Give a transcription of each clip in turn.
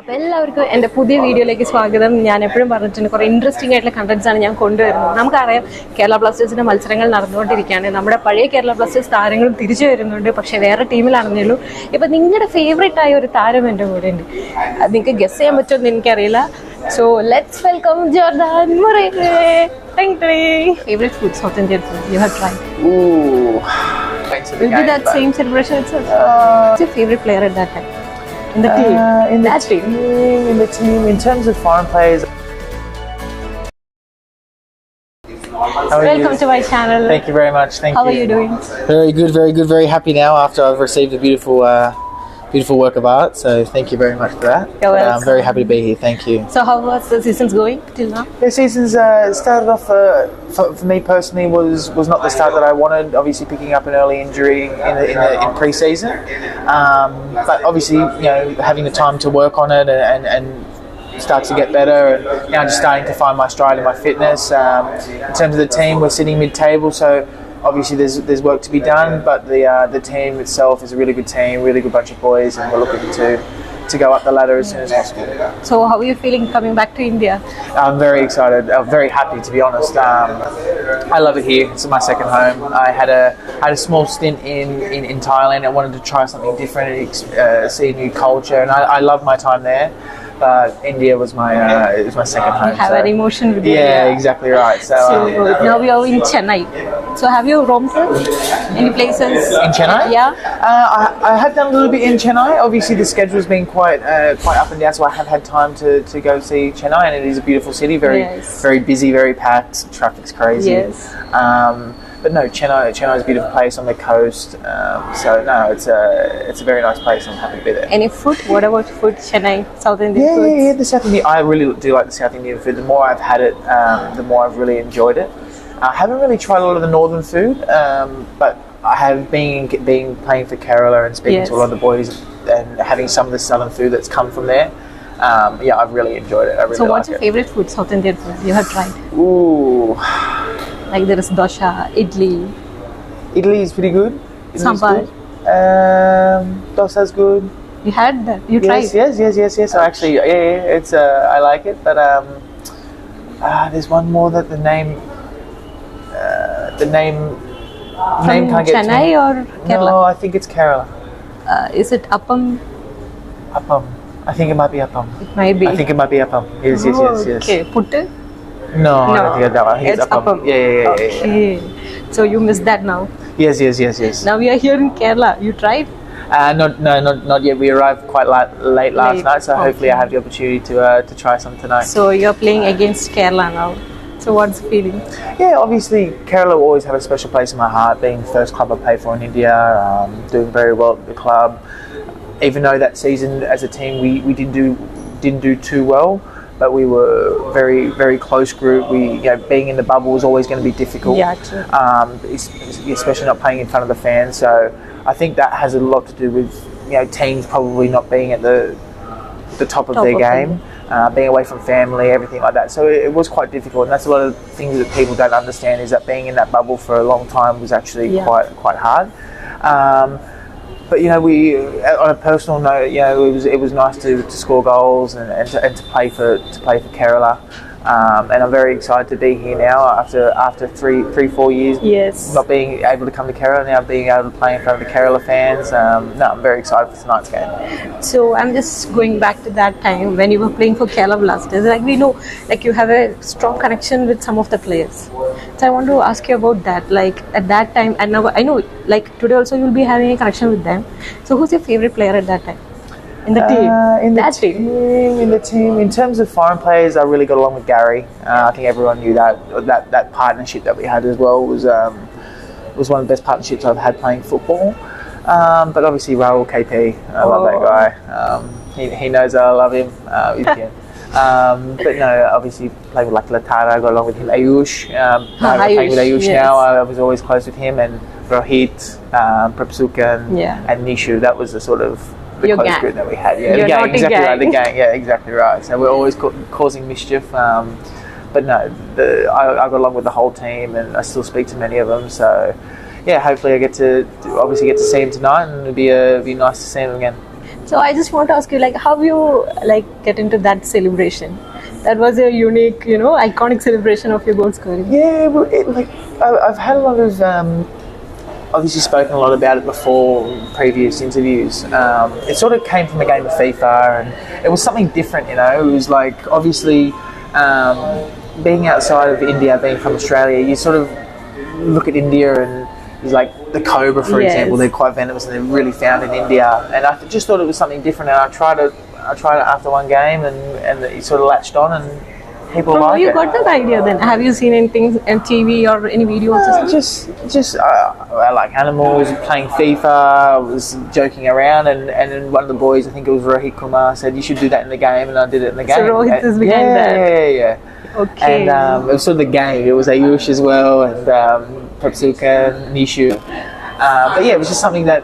അപ്പോൾ എല്ലാവർക്കും എൻ്റെ പുതിയ വീഡിയോയിലേക്ക് സ്വാഗതം. ഞാൻ എപ്പോഴും പറഞ്ഞിട്ടുണ്ട് കുറേ ഇൻട്രസ്റ്റിംഗ് ആയിട്ടുള്ള കണ്ടന്റ്സാണ് ഞാൻ കൊണ്ടുവരുന്നത്. നമുക്കറിയാം കേരള ബ്ലാസ്റ്റേഴ്സിൻ്റെ മത്സരങ്ങൾ നടന്നുകൊണ്ടിരിക്കുകയാണ്. നമ്മുടെ പഴയ കേരള ബ്ലാസ്റ്റേഴ്സ് താരങ്ങളും തിരിച്ചു വരുന്നുണ്ട്, പക്ഷേ വേറെ ടീമിലാണെന്നേ ഉള്ളൂ. ഇപ്പോൾ നിങ്ങളുടെ ഫേവറേറ്റ് ആയ ഒരു താരം എൻ്റെ കൂടെ ഉണ്ട്. അത് നിങ്ങൾക്ക് ഗസ് ചെയ്യാൻ പറ്റുമെന്ന് എനിക്കറിയില്ല. So let's welcome Jordan Morere. Favorite food, South Indian food you have tried? Ooh. Will be that same celebration itself? What's your favorite player at that time? In the team? In the team, in terms of foreign players. Welcome to my channel. Thank you very much. Thank How you. are you doing? Very good, very good. Very happy now after I've received a beautiful work of art. So thank you very much for that. You're welcome. I'm very happy to be here. Thank you. So how was the seasons going till now? The season's started off for me personally was not the start that I wanted. Obviously picking up an early injury in pre-season, but obviously having the time to work on it and start to get better, and now just starting to find my stride in my fitness. In terms of the team, we're sitting mid-table, so obviously there's work to be done, but the team itself is a really good team, really good bunch of boys, and we're looking to go up the ladder as soon as possible. So how are you feeling coming back to India? I'm very excited. I'm very happy, to be honest. I love it here. It's my second home. I had a small stint in Thailand. I wanted to try something different and see a new culture, and I love my time there. But India was my second home. You have an emotion with you. Yeah, exactly right. So now we are in Chennai. So have you roamed any places? In Chennai? Yeah. I have done a little bit in Chennai. Obviously the schedule's been quite up and down, so I have had time to go see Chennai, and it is a beautiful city. Very busy, very packed. Traffic's crazy. Yes. But no, Chennai is a beautiful place on the coast. So no, it's a very nice place. I'm happy to be there. Any food? What about food? Chennai, South Indian food? Yeah. The South Indian. I really do like the South Indian food. The more I've had it, the more I've really enjoyed it. I haven't really tried a lot of the northern food, but I have been playing for Kerala and speaking to a lot of the boys and having some of the southern food that's come from there. I've really enjoyed it. I really so what's like your favorite food, South Indian food you have tried? Ooh. Like there is dosha, idli. Idli is pretty good. Sambar. Dosa's good. You had that? You tried? Yes. So actually, it's I like it, but there's one more that the name can't get Chennai to me. or Kerala? No, I think it's Kerala. Is it appam? Appam. I think it might be appam. It might be. I think it might be appam. Yes. Okay, puttu? No, I don't think it's that one. I think It's appam. Yeah. Okay. So you missed that now. Yes. Now we are here in Kerala. You tried? Not yet. We arrived quite late last night, so hopefully I have the opportunity to try some tonight. So you're playing against Kerala now. So what's the feeling? Yeah, obviously Kerala will always have a special place in my heart, being the first club I played for in India, doing very well at the club. Even though that season as a team we didn't do too well, but we were very close group. We being in the bubble was always going to be difficult. Yeah, true. Especially not playing in front of the fans. So I think that has a lot to do with teams probably not being at the top of their game. Being away from family, everything like that. So it was quite difficult, and that's a lot of things that people don't understand, is that being in that bubble for a long time was actually quite hard. But we on a personal note, it was nice to score goals and to play for Kerala. And I'm very excited to be here now after 3-4 years not being able to come to Kerala, now being able to play in front of the Kerala fans. I'm very excited for tonight's game. So I'm just going back to that time when you were playing for Kerala Blasters. Like we know, like you have a strong connection with some of the players. So I want to ask you about that. Like at that time, and now I know, like today also you'll be having a connection with them. So who's your favorite player at that time? In the team? In the team. In terms of foreign players, I really got along with Gary. I think everyone knew that partnership that we had as well was one of the best partnerships I've had playing football. But obviously Raul KP, I love that guy. He knows that I love him. But no, obviously playing with Latara, I got along with him. Ayush, playing with Ayush now. I was always close with him, and Rohit, Prabsukan, and Nishu. That was the sort of the close group that we had. Yeah, the gang, exactly right. The gang, yeah, exactly right. So we're always causing mischief. But no, I got along with the whole team, and I still speak to many of them. So hopefully I get to see him tonight, and it'd be nice to see him again. So I just want to ask you, like, how you like get into that celebration? That was a unique, iconic celebration of your goal scoring. Yeah, well, I've had a lot of obviously spoken a lot about it before in previous interviews. It sort of came from a game of FIFA, and it was something different. It was like obviously being outside of India, being from Australia, you sort of look at India and it's like the cobra, for example. They're quite venomous and they're really found in India. And I just thought it was something different. And I tried it after one game, and it sort of latched on, and people From like where you it. got that idea then? Have you seen anything on TV or any videos? Or something? I like animals, playing FIFA. I was joking around, and then one of the boys, I think it was Rohit Kumar, said you should do that in the game, and I did it in the game. So Rohit is behind that. Yeah. Okay. And it was sort of the game. It was Ayush as well, and Pepsuka, Nishu. But yeah, it was just something that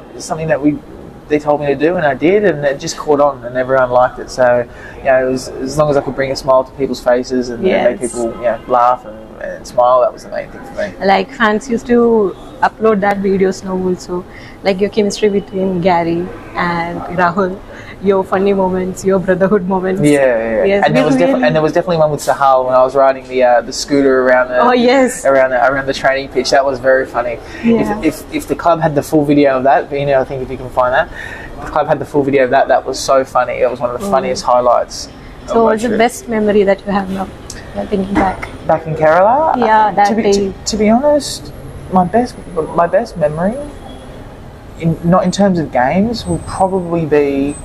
they told me to do, and I did, and it just caught on, and everyone liked it. So, it was, as long as I could bring a smile to people's faces and make people laugh and smile, that was the main thing for me. Like fans used to upload that videos now also, like your chemistry between Gary and Rahul, your funny moments, your brotherhood moments. Yeah. Yes, And there was definitely one with Sahal when I was riding the scooter around around the training pitch. That was very funny. Yeah. If the club had the full video of that, I think if you can find that, if the club had the full video of that was so funny. It was one of the funniest highlights. So what's the best memory that you have now? Thinking back. Back in Kerala? Yeah, that day. To be honest, my best memory, not in terms of games, will probably be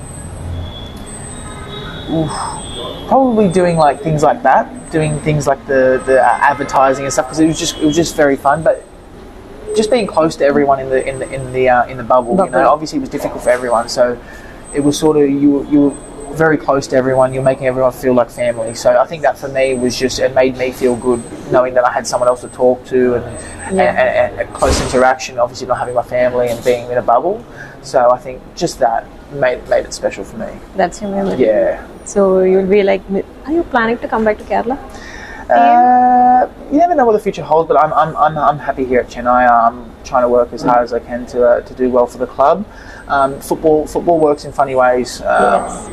probably doing like things like that, doing things like the advertising and stuff, because it was just very fun. But just being close to everyone in the bubble. Obviously it was difficult for everyone, so it was sort of you were very close to everyone. You're making everyone feel like family. So I think that for me was it made me feel good knowing that I had someone else to talk to and a close interaction. Obviously not having my family and being in a bubble. So I think just that made it special for me. That's your memory. Yeah. So you'll be like, are you planning to come back to Kerala? You never know what the future holds, but I'm happy here at Chennai. I'm trying to work as hard as I can to do well for the club. Football works in funny ways.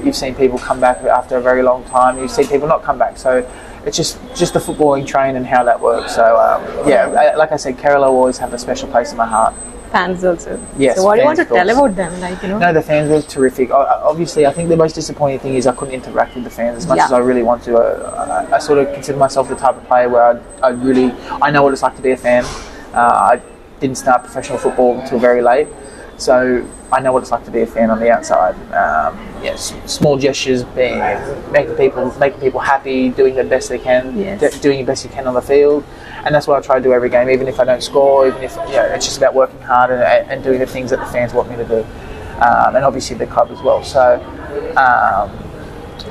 You've seen people come back after a very long time. You've seen people not come back. So it's just the footballing train and how that works. So like I said, Kerala will always have a special place in my heart. Fans also. Yes. So what do you want to tell about them? No, the fans were terrific. Obviously, I think the most disappointing thing is I couldn't interact with the fans as much as I really want to. I sort of consider myself the type of player where I know what it's like to be a fan. I didn't start professional football until very late, so I know what it's like to be a fan on the outside. Small gestures, making people happy, doing the best they can, doing the best you can on the field. And that's what I try to do every game, even if I don't score, even if it's just about working hard and doing the things that the fans want me to do, and obviously the club as well. So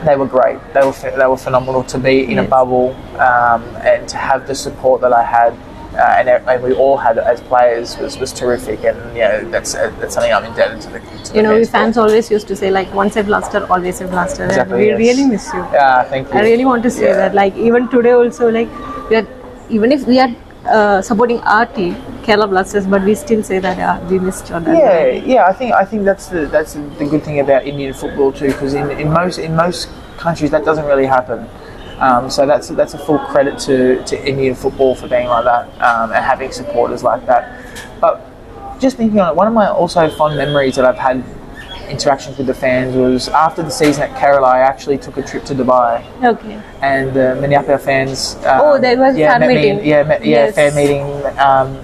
they were great. They were phenomenal to be in a bubble and to have the support that I had and we all had as players was terrific. And that's something I'm indebted to the fans always used to say like once a blaster, always a blaster. Exactly, and we really miss you. Yeah, thank you. I really want to say that. Like even today also, like even if we are supporting our team, Kerala Blasters, but we still say that we missed Jordan. I think that's the good thing about Indian football too, because in most countries that doesn't really happen. So that's a full credit to Indian football for being like that and having supporters like that. But just thinking on it, one of my also fond memories that I've had interactions with the fans was after the season at Kerala, I actually took a trip to Dubai. Okay. And the Manyapia fans. There was a fan meeting. Fan meeting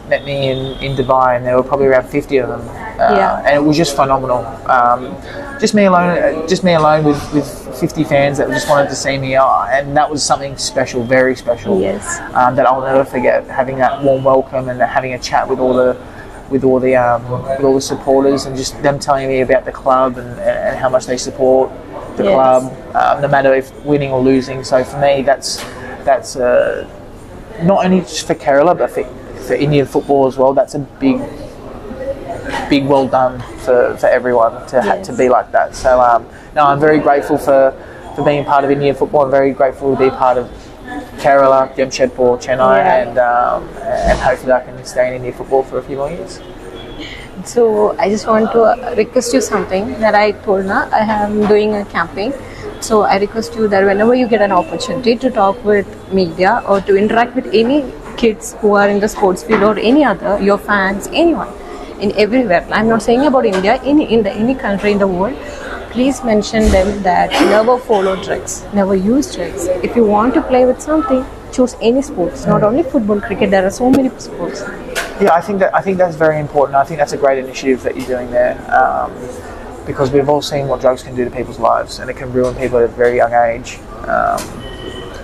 met me in Dubai, and there were probably around 50 of them. And it was just phenomenal. Just me alone with 50 fans that just wanted to see me, and that was something special, very special. Yes. That I'll never forget. Having that warm welcome and having a chat with all the supporters, and just them telling me about the club and how much they support the club, no matter if winning or losing. So for me, that's not only just for Kerala, but for Indian football as well. That's a big well done for everyone to be like that. So I'm very grateful for being part of Indian football. I'm very grateful to be part of Kerala, Jamshedpur, Chennai, and hopefully I can stay in Indian football for a few more years. So I just want to request you something that I told na. I am doing a campaign. So I request you that whenever you get an opportunity to talk with media or to interact with any kids who are in the sports field or any other, your fans, anyone, in everywhere. I'm not saying about India, any country in the world. Please mention them that never follow drugs, never use drugs. If you want to play with something, choose any sports, not only football, cricket. There are so many sports. Yeah, I think that's very important. I think that's a great initiative that you're doing there, because we've all seen what drugs can do to people's lives, and it can ruin people at a very young age.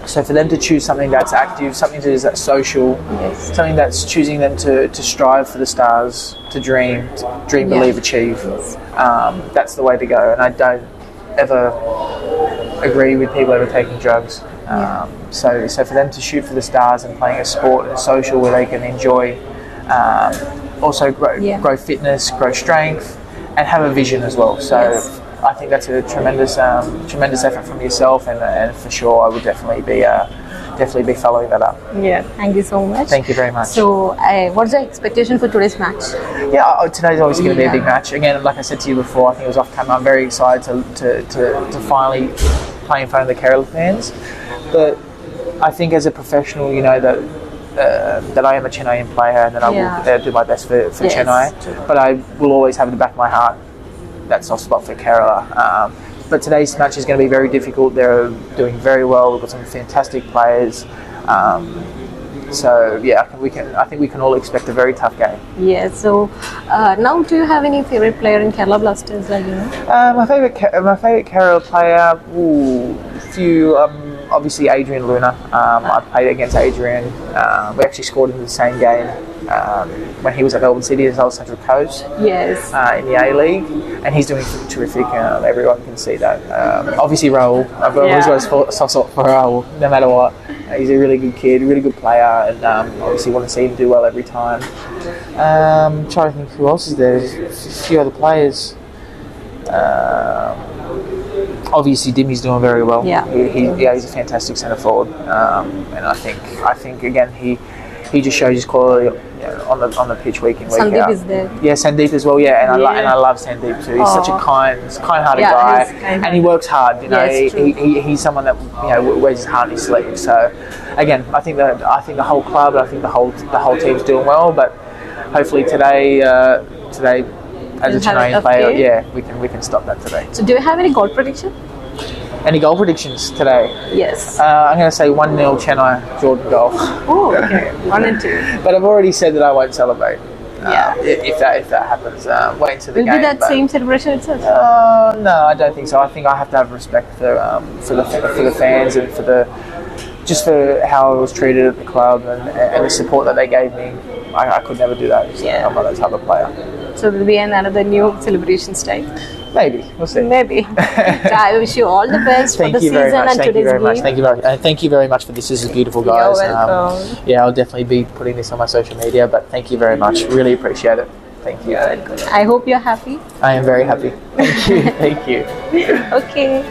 So for them to choose something that's active, something that's social, Yes. something that's choosing them to strive for the stars, to dream, believe, achieve. Yes. That's the way to go. And I don't ever agree with people ever taking drugs. So for them to shoot for the stars and playing a sport and social where they can enjoy, also grow fitness, grow strength, and have a vision as well. So Yes. I think that's a tremendous effort from yourself, and for sure I would definitely be following that up. Yeah, thank you so much. Thank you very much. So, what's the expectation for today's match? Yeah, today's obviously going to be a big match. Again, like I said to you before, I think it was off camera. I'm very excited to finally play in front of the Kerala fans. But I think as a professional, you know that I am a Chennai player, and that I will do my best for Yes, Chennai. true. But I will always have in the back of my heart that soft spot for Kerala. But today's match is going to be very difficult. They're doing very well. We've got some fantastic players. So yeah, I think we can all expect a very tough game. Yes. So, now, do you have any favorite player in Kerala Blasters? Like, you know? My favourite Kerala player, few. Obviously Adrian Luna. I played against Adrian. We actually scored in the same game when he was at Melbourne City as I was Central Coast. Yes. In the A-League, and he's doing terrific. Everyone can see that. Obviously Raul, I've always got a soft spot for Raul, no matter what. He's a really good kid, really good player, and obviously want to see him do well every time. Trying to think who else is there. There's a few other players. Obviously, Dimmy's doing very well. Yeah. He's a fantastic centre forward, and I think again he just shows his quality on the pitch week in week Sandeep out. is there. Yeah, Sandeep as well. Yeah, and I love Sandeep too. He's such a kind-hearted guy, he's kind. and he works hard. You know, Yes, true. he's someone that wears his heart on his sleeve. So, again, I think the whole club, I think the whole team's doing well. But hopefully today. As a You'll have Chennai a player, game? yeah, we can stop that today. So, do you have any goal prediction? Any goal predictions today? Yes. I'm going to say 1-0 Chennai, Jordan goal. Oh, okay. 1 and 2. But I've already said that I won't celebrate. Yeah. If that happens, wait until the Will game. be that but- same celebration itself? No, I don't think so. I think I have to have respect for the fans and for how I was treated at the club and the support that they gave me. I could never do that. So Yeah. I'm not that type of player. So, there will be another new celebration style. Maybe we'll see. Maybe. So, I wish you all the best for Thank the you season very much. and Thank you today's very much. game. Thank you very much. And thank you very much for this. This is beautiful, guys. You're welcome. Yeah, I'll definitely be putting this on my social media. But thank you very much. Really appreciate it. Thank you. I hope you're happy. I am very happy. Thank you. Thank you. Okay.